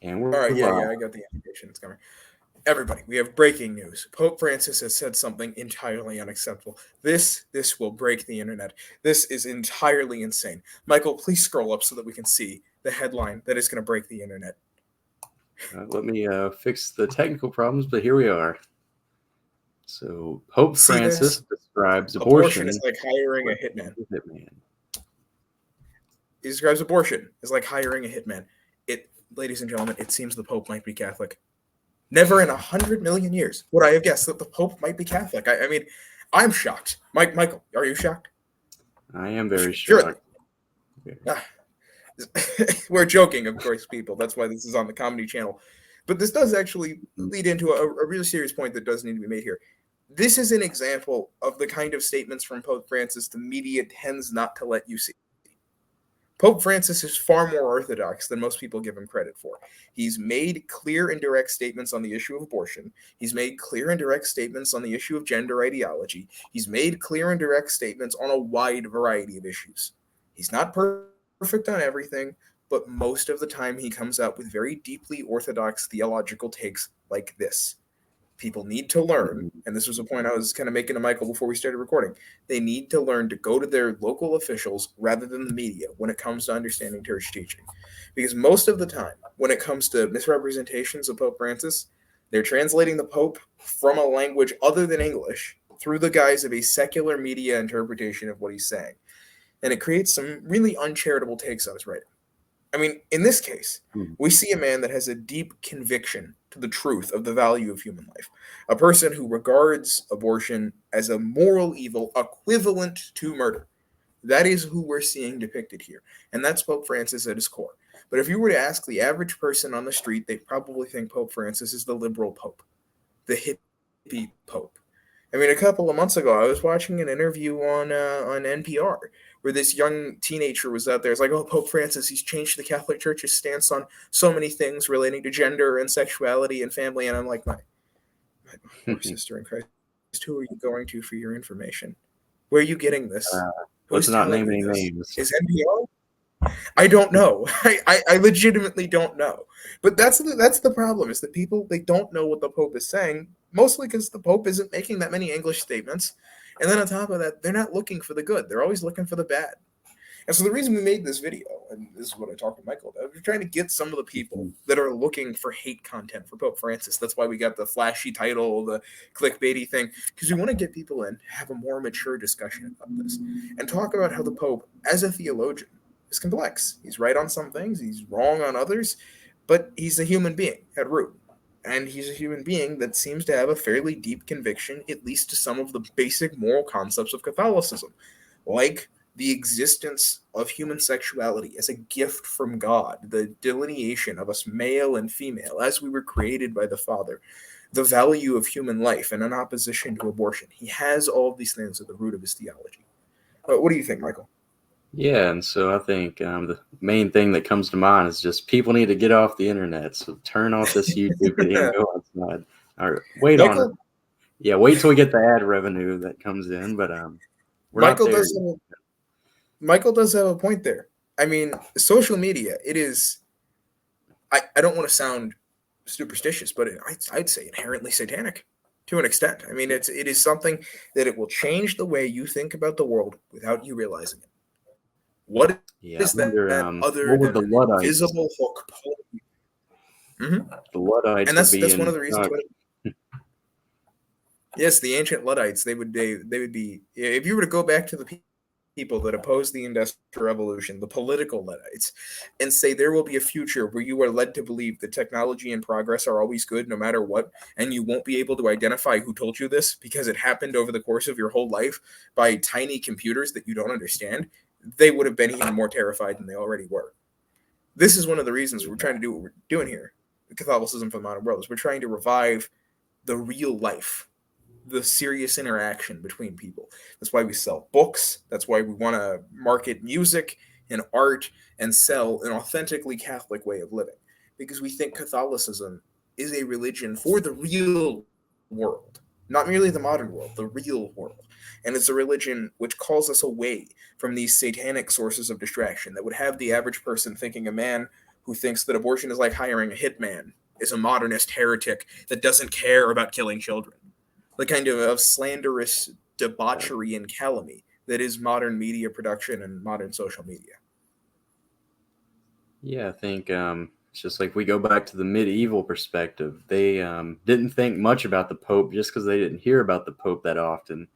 And we're All right, live. I got the information. It's coming. Everybody, we have breaking news. Pope Francis has said something entirely unacceptable. This will break the internet. This is entirely insane. Michael, please scroll up so that we can see the headline that is going to break the internet. Let me fix the technical problems, but here we are. So, Pope See Francis this? describes Abortion abortion is like hiring a as hitman. a hitman. He describes abortion as like hiring a hitman. Ladies and gentlemen, it seems the Pope might be Catholic. Never in 100 million years would I have guessed that the Pope might be Catholic. I mean, I'm shocked. Michael, are you shocked? I am very Surely. shocked. We're joking, of course, people. That's why this is on the Comedy Channel. But this does actually lead into a really serious point that does need to be made here. This is an example of the kind of statements from Pope Francis the media tends not to let you see. Pope Francis is far more orthodox than most people give him credit for. He's made clear and direct statements on the issue of abortion. He's made clear and direct statements on the issue of gender ideology. He's made clear and direct statements on a wide variety of issues. He's not perfect on everything, but most of the time he comes out with very deeply orthodox theological takes like this. People need to learn, and this was a point I was kind of making to Michael before we started recording. They need to learn to go to their local officials rather than the media when it comes to understanding church teaching. Because most of the time, when it comes to misrepresentations of Pope Francis, they're translating the Pope from a language other than English through the guise of a secular media interpretation of what he's saying. And it creates some really uncharitable takes on his writing. I mean, in this case, we see a man that has a deep conviction to the truth of the value of human life. A person who regards abortion as a moral evil equivalent to murder. That is who we're seeing depicted here. And that's Pope Francis at his core. But if you were to ask the average person on the street, they'd probably think Pope Francis is the liberal pope, the hippie pope. I mean, a couple of months ago, I was watching an interview on NPR where this young teenager was out there. It's like, oh, Pope Francis, he's changed the Catholic Church's stance on so many things relating to gender and sexuality and family. And I'm like, my poor sister in Christ, who are you going to for your information? Where are you getting this? Let's Who's not name telling any you this? names. Is NPR? I don't know. I legitimately don't know. But that's the problem is that people, they don't know what the Pope is saying, mostly because the Pope isn't making that many English statements. And then on top of that, they're not looking for the good. They're always looking for the bad. And so the reason we made this video, and this is what I talked with Michael about, we're trying to get some of the people that are looking for hate content for Pope Francis. That's why we got the flashy title, the clickbaity thing, because we want to get people in, have a more mature discussion about this, and talk about how the Pope, as a theologian, is complex. He's right on some things, he's wrong on others, but he's a human being at root. And he's a human being that seems to have a fairly deep conviction, at least to some of the basic moral concepts of Catholicism, like the existence of human sexuality as a gift from God, the delineation of us male and female as we were created by the Father, the value of human life, and in opposition to abortion. He has all of these things at the root of his theology. What do you think, Michael? Yeah, and so I think the main thing that comes to mind is just people need to get off the internet. So turn off this YouTube video and go outside. Or wait Michael, on it. Yeah, wait till we get the ad revenue that comes in. But we're Michael not there. Michael does have a point there. I mean, social media, it is, I don't want to sound superstitious, but I'd say inherently satanic to an extent. I mean, it is something that it will change the way you think about the world without you realizing it. What Yeah, is I wonder, that other what would than the an Luddites? invisible hook pulling? The Luddites And would be that's in. one of the reasons why. Yes, the ancient Luddites, they would be, if you were to go back to the people that oppose the Industrial Revolution, the political Luddites, and say there will be a future where you are led to believe that technology and progress are always good no matter what, and you won't be able to identify who told you this because it happened over the course of your whole life by tiny computers that you don't understand, they would have been even more terrified than they already were. This is one of the reasons we're trying to do what we're doing here, Catholicism for the Modern World, is we're trying to revive the real life, the serious interaction between people. That's why we sell books. That's why we want to market music and art and sell an authentically Catholic way of living. Because we think Catholicism is a religion for the real world, not merely the modern world, the real world. And it's a religion which calls us away from these satanic sources of distraction that would have the average person thinking a man who thinks that abortion is like hiring a hitman is a modernist heretic that doesn't care about killing children. The kind of slanderous debauchery and calumny that is modern media production and modern social media. Yeah, I think it's just like we go back to the medieval perspective. They didn't think much about the Pope just because they didn't hear about the Pope that often.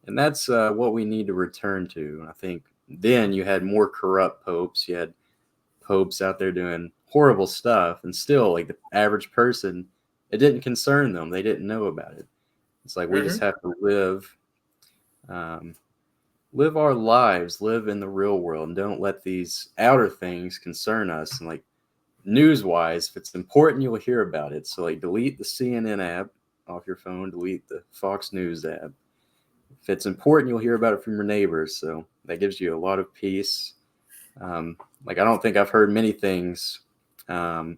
And that's what we need to return to. I think then you had more corrupt popes. You had popes out there doing horrible stuff, and still, like the average person, it didn't concern them. They didn't know about it. It's like we just have to live our lives, live in the real world, and don't let these outer things concern us. And like news-wise, if it's important, you'll hear about it. So like delete the CNN app off your phone, delete the Fox News app. If it's important, you'll hear about it from your neighbors. So that gives you a lot of peace. Like I don't think I've heard many things from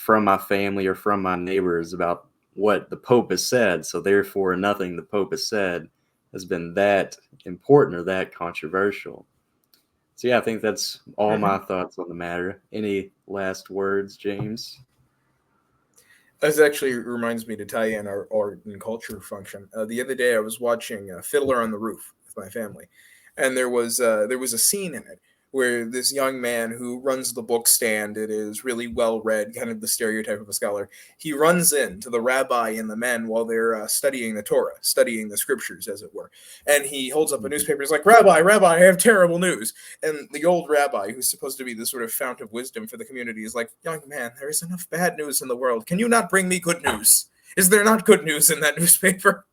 my family or from my neighbors about what the Pope has said. So therefore, nothing the Pope has said has been that important or that controversial. So yeah, I think that's all my thoughts on the matter. Any last words, James? This actually reminds me to tie in our art and culture function. The other day, I was watching Fiddler on the Roof with my family, and there was a scene in it where this young man who runs the book stand, it is really well read, kind of the stereotype of a scholar. He runs in to the rabbi and the men while they're studying the Torah, studying the scriptures, as it were. And he holds up a newspaper. He's like, Rabbi, I have terrible news. And the old rabbi, who's supposed to be the sort of fount of wisdom for the community, is like, young man, there is enough bad news in the world. Can you not bring me good news? Is there not good news in that newspaper?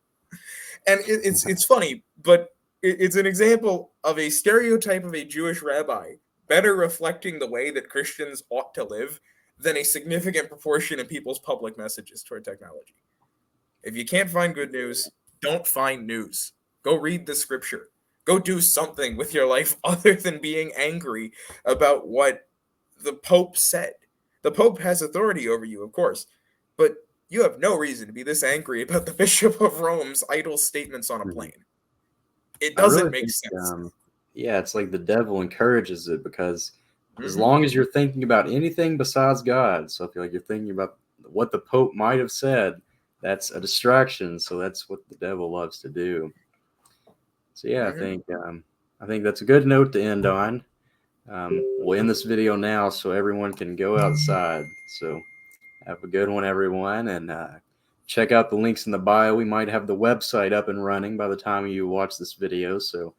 And it's funny, but it's an example of a stereotype of a Jewish rabbi better reflecting the way that Christians ought to live than a significant proportion of people's public messages toward technology. If you can't find good news, don't find news. Go read the scripture. Go do something with your life other than being angry about what the Pope said. The Pope has authority over you, of course, but you have no reason to be this angry about the Bishop of Rome's idle statements on a plane. It doesn't make sense. Yeah, it's like the devil encourages it because as long as you're thinking about anything besides God, so if you're thinking about what the Pope might have said, that's a distraction. So that's what the devil loves to do. So yeah, I think that's a good note to end on. We'll end this video now so everyone can go outside. So have a good one, everyone, and check out the links in the bio. We might have the website up and running by the time you watch this video. So